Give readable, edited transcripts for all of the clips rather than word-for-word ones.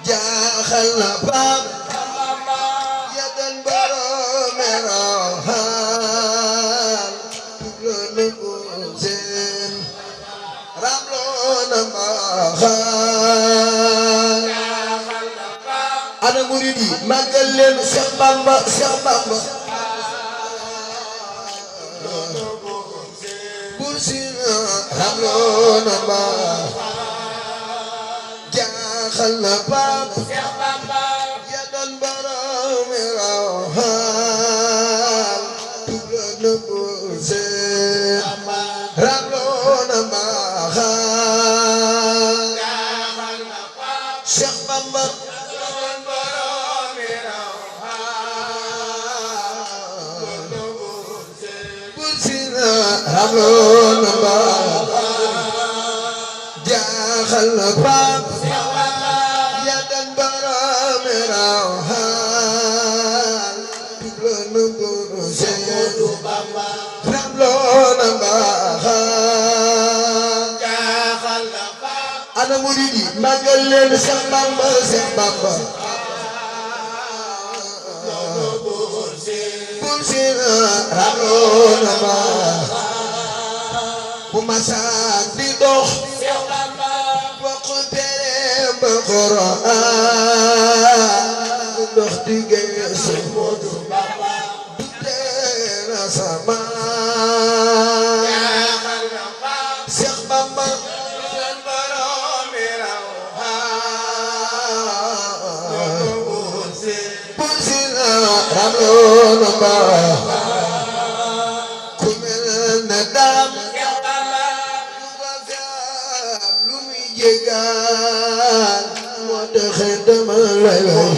jaaxal na baam ya dan borom raxaan tuglo na ko seen ramloo na mbaaxaan ana murid yi màggal leen Cheikh Bamba Cheikh Bamba bursina ramloo na mbaaxaan jaaxal na baam ya dan borom raxaan tuglo na ko seen ramloo na mbaaxaan Cheikh Bamba bursina ramloo na mbaaxaan jaaxal na baam ya dan borom raxaan tuglo na ko seen ramloo na mbaaxaan ana murid yi màggal leen Cheikh Bamba Cheikh Bamba bursina ramloo na mbaaxaan bu masaan di dox bokk tere ba Qur'an bu dox di geesu du teena sama Cheikh Bamba bursina ramloo na mbaaxaan ku mel na daam lu muy jégaan moo tax dama lay way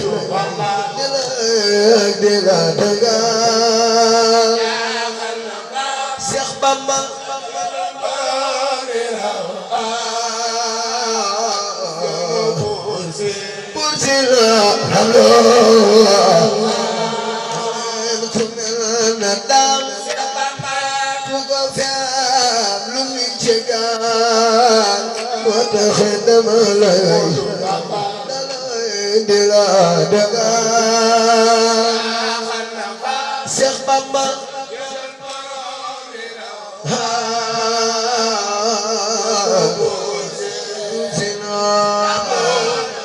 di la dagaan Cheikh Bamba bursina ramloo ku mel na daam ku ko feem lu muy jégaan moo tax dama lay way di la dagaan